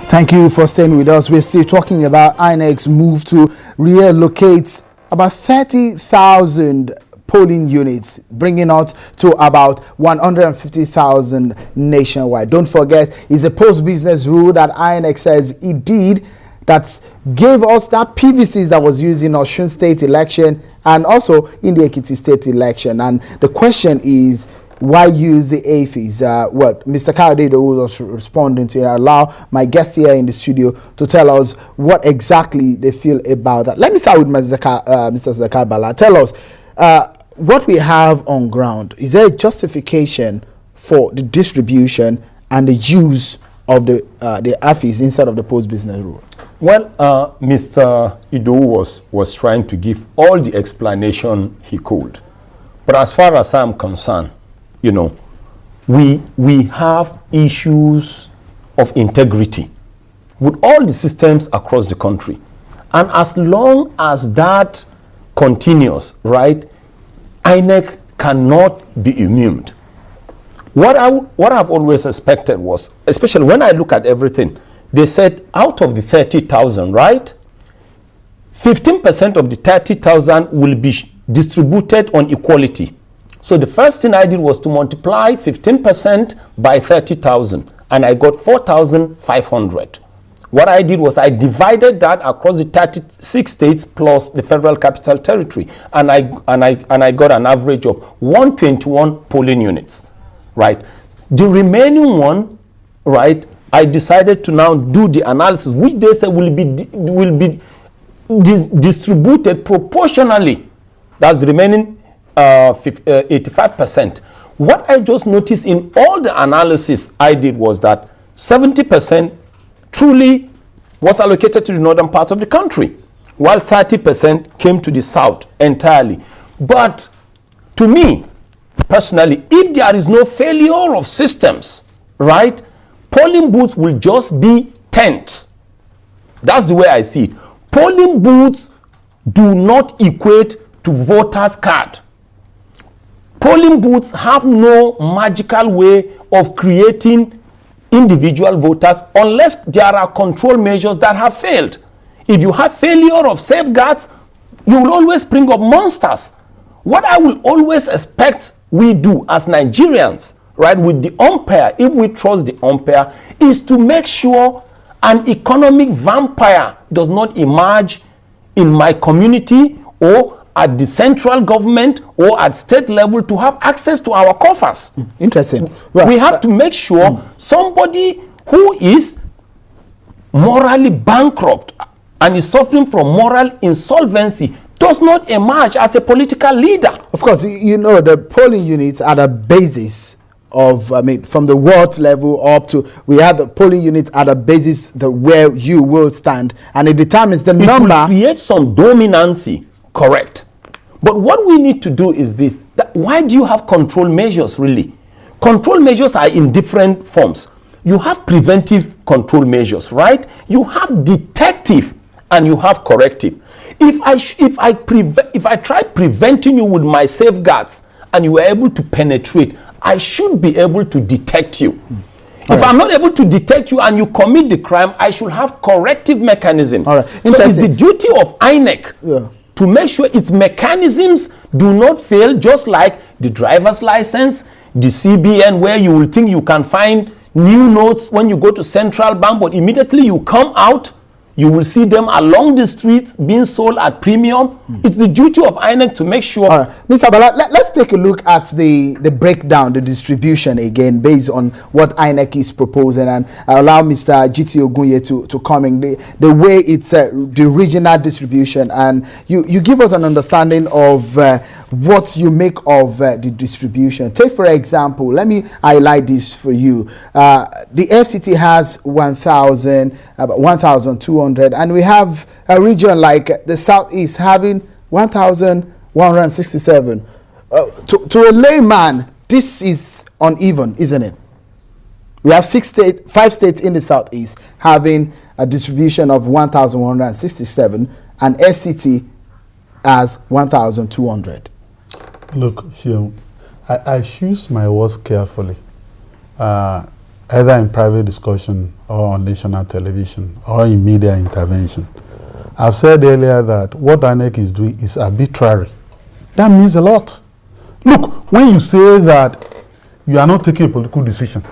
Thank you for staying with us. We're still talking about INEC's move to relocate about 30,000 polling units, bringing out to about 150,000 nationwide. Don't forget, it's a post-business rule that INEC says it did that gave us that PVCs that was used in Osun State election and also in the Ekiti State election. And the question is, why use the AFIs? What Mr. Kayode was responding to, allow my guest here in the studio to tell us what exactly they feel about that. Let me start with Mr. Zakar Bala. Tell us what we have on ground. Is there a justification for the distribution and the use of the AFIs instead of the post-business rule? Well, Mr. Ido was trying to give all the explanation he could. But as far as I'm concerned, you know, we have issues of integrity with all the systems across the country. And as long as that continues, right, INEC cannot be immune. What I've always expected was, especially when I look at everything, they said out of the 30,000, right, 15% of the 30,000 will be distributed on equality. So the first thing I did was to multiply 15% by 30,000, and I got 4,500. What I did was I divided that across the 36 states plus the Federal Capital Territory, and I got an average of 121 polling units, right? The remaining one, right, I decided to now do the analysis, which they said will be distributed proportionally. That's the remaining 85%. What I just noticed in all the analysis I did was that 70% truly was allocated to the northern parts of the country, while 30% came to the south entirely. But to me, personally, if there is no failure of systems, right, polling booths will just be tents. That's the way I see it. Polling booths do not equate to voters' card. Polling booths have no magical way of creating individual voters unless there are control measures that have failed. If you have failure of safeguards, you will always bring up monsters. What I will always expect we do as Nigerians, right, with the umpire, if we trust the umpire, is to make sure an economic vampire does not emerge in my community or at the central government or at state level to have access to our coffers. Interesting. Well, we have to make sure somebody who is morally bankrupt and is suffering from moral insolvency does not emerge as a political leader. Of course, you know, the polling units are the basis of, I mean, from the ward level up to, we have the polling unit at the basis where you will stand, and it determines the number. It will create some dominancy, correct. But what we need to do is this. Why do you have control measures, really? Control measures are in different forms. You have preventive control measures, right? You have detective and you have corrective. If I try preventing you with my safeguards and you were able to penetrate, I should be able to detect you. If I'm not able to detect you and you commit the crime, I should have corrective mechanisms. All right. So it's the duty of INEC to make sure its mechanisms do not fail, just like the driver's license, the CBN, where you will think you can find new notes when you go to central bank, but immediately you come out, you will see them along the streets being sold at premium. It's the duty of INEC to make sure. All right. Mr. Bala, let's take a look at the breakdown, the distribution again, based on what INEC is proposing, and allow Mr. GT Ogunye to come in. The way it's the regional distribution, and you give us an understanding of what you make of the distribution. Take, for example, let me highlight this for you. The FCT has 1,200. And we have a region like the Southeast having 1,167. To a layman, this is uneven, isn't it? We have 5 states in the Southeast having a distribution of 1,167, and SCT as 1,200. Look, Fion, I choose my words carefully. either in private discussion or on national television or in media intervention. I've said earlier that what INEC is doing is arbitrary. That means a lot. Look, when you say that you are not taking a political decision,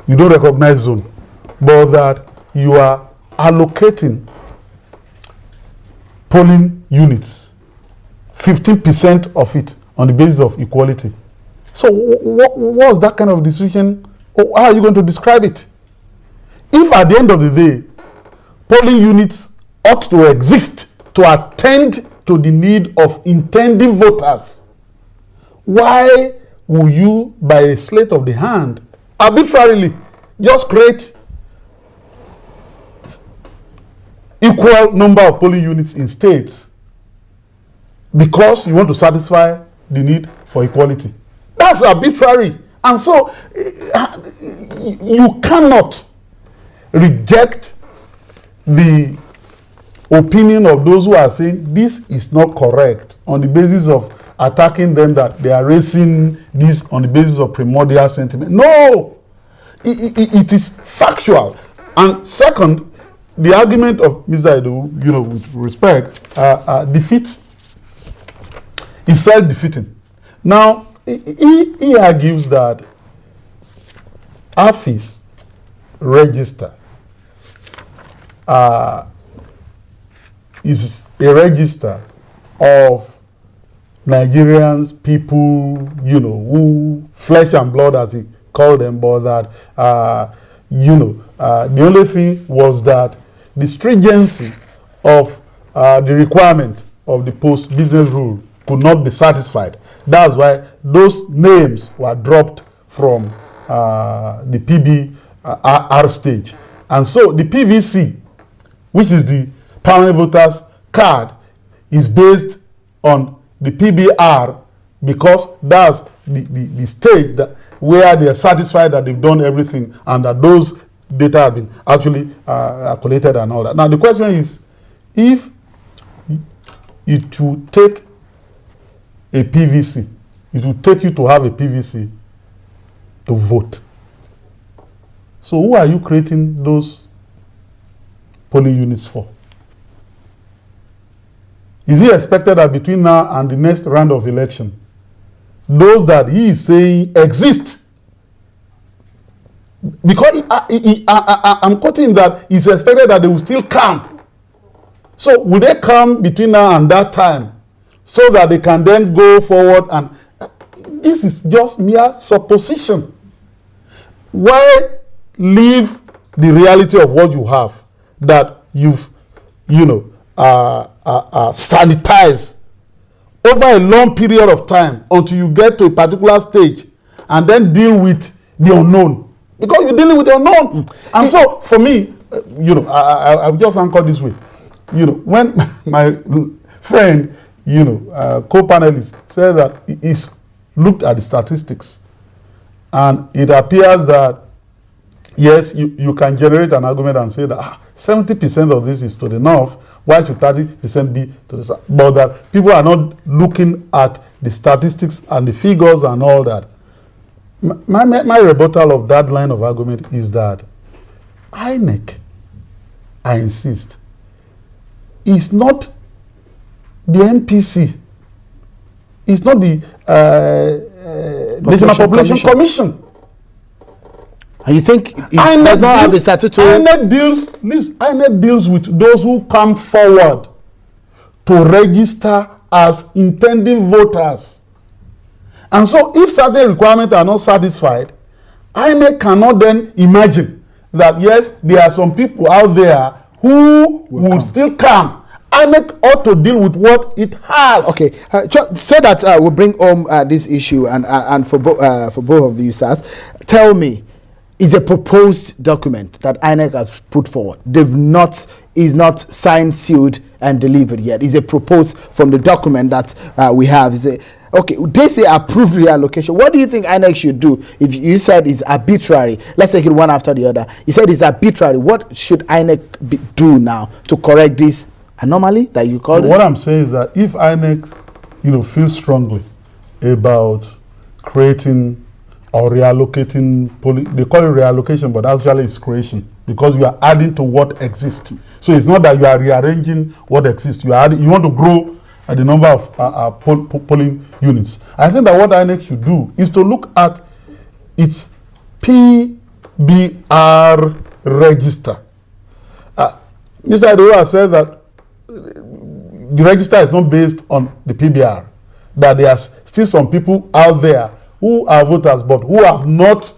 you don't recognize zone, but that you are allocating polling units, 15% of it on the basis of equality. So what's that kind of decision? Or how are you going to describe it? If at the end of the day, polling units ought to exist to attend to the need of intending voters, why will you, by a sleight of the hand, arbitrarily just create equal number of polling units in states because you want to satisfy the need for equality? That's arbitrary. And so you cannot reject the opinion of those who are saying this is not correct on the basis of attacking them that they are raising this on the basis of primordial sentiment. No! It is factual. And second, the argument of Mr. Edu, with respect, defeats, is self-defeating. Now, he argues that AFIS register is a register of Nigerians, people, who flesh and blood, as he called them, but that, the only thing was that the stringency of the requirement of the post-business rule could not be satisfied. That's why those names were dropped from the PBR stage. And so the PVC, which is the permanent voters card, is based on the PBR because that's the stage where they are satisfied that they've done everything and that those data have been actually collated and all that. Now the question is, if it will take a PVC, it will take you to have a PVC to vote. So who are you creating those polling units for? Is it expected that between now and the next round of election, those that he is saying exist, because I'm quoting that it's expected that they will still come. So will they come between now and that time so that they can then go forward? And this is just mere supposition. Why leave the reality of what you have, that you've sanitized over a long period of time until you get to a particular stage and then deal with the unknown? Because you're dealing with the unknown. And so for me, I'll just anchor this way. When my friend, co-panelist said that he's looked at the statistics, and it appears that yes, you can generate an argument and say that 70% of this is to the north, why should 30% be to the south? But that people are not looking at the statistics and the figures and all that. My rebuttal of that line of argument is that INEC, I insist, is not the NPC. It's not the National Population Commission. And you think it does not have the statutory? INEC deals with those who come forward to register as intending voters. And so if certain requirements are not satisfied, INEC cannot then imagine that yes, there are some people out there who would still come. INEC ought to deal with what it has. Okay, so that we'll bring home this issue and for both of you, sirs, tell me, is a proposed document that INEC has put forward. Is not signed, sealed, and delivered yet. Is a proposed from the document that we have. Okay, they say approved reallocation. What do you think INEC should do? If you said it's arbitrary, let's take it one after the other. You said it's arbitrary. What should INEC do now to correct this anomaly that you called it? What I'm saying is that if INEC, feels strongly about creating or reallocating they call it reallocation, but actually it's creation, because you are adding to what exists. So it's not that you are rearranging what exists. You want to grow the number of polling units. I think that what INEC should do is to look at its PBR register. Mr. Adeola said that the register is not based on the PBR, that there are still some people out there who are voters but who have not,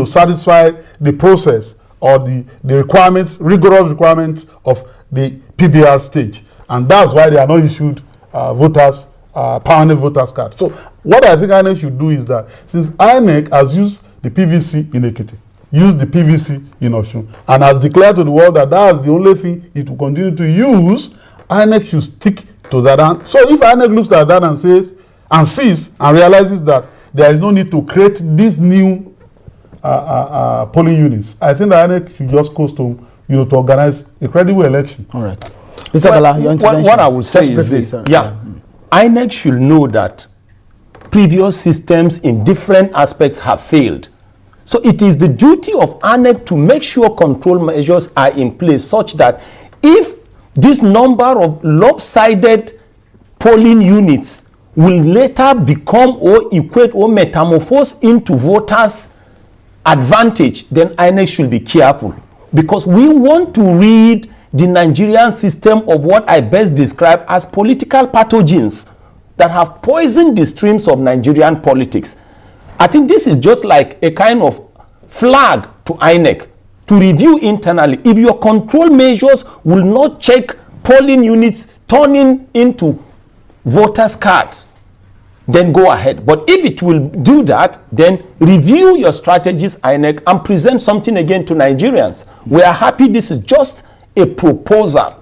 satisfied the process or the requirements, rigorous requirements of the PBR stage, and that's why they are not issued permanent voters card. So what I think INEC should do is that, since INEC has used the PVC in Ekiti, used the PVC in Osun, and has declared to the world that that's the only thing it will continue to use, INEC should stick to that. And so if INEC looks at that and sees and realizes that there is no need to create these new polling units, I think that INEC should just coast to organize a credible election. All right. Mr. Bala, your intervention. What I would say is this. INEC should know that previous systems in different aspects have failed. So it is the duty of INEC to make sure control measures are in place, such that if this number of lopsided polling units will later become or equate or metamorphose into voters' advantage, then INEC should be careful, because we want to rid the Nigerian system of what I best describe as political pathogens that have poisoned the streams of Nigerian politics. I think this is just like a kind of flag to INEC to review internally. If your control measures will not check polling units turning into voters' cards, then go ahead. But if it will do that, then review your strategies, INEC, and present something again to Nigerians. We are happy this is just a proposal.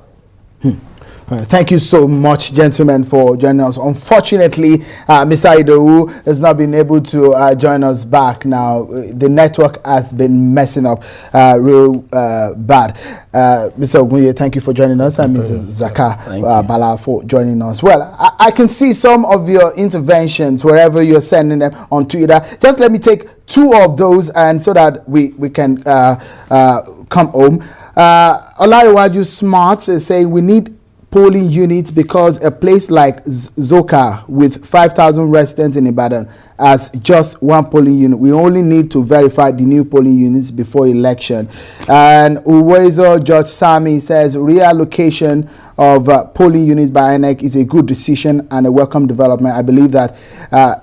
Thank you so much, gentlemen, for joining us. Unfortunately, Mr. Idowu has not been able to join us back now. The network has been messing up real bad. Mr. Ogunye, thank you for joining us, and Mrs. Zaka Bala for joining us. Well, I can see some of your interventions wherever you're sending them on Twitter. Just let me take two of those, and so that we can come home. Olariwaju Smart is saying we need polling units because a place like Zoka with 5,000 residents in Ibadan has just one polling unit. We only need to verify the new polling units before election. And Uwezo George Sami says reallocation of polling units by INEC is a good decision and a welcome development. I believe that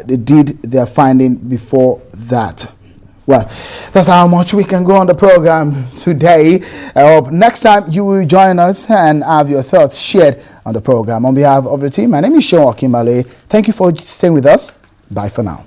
they did their finding before that. Well, that's how much we can go on the program today. I hope next time you will join us and have your thoughts shared on the program. On behalf of the team, my name is Sean Akimbale. Thank you for staying with us. Bye for now.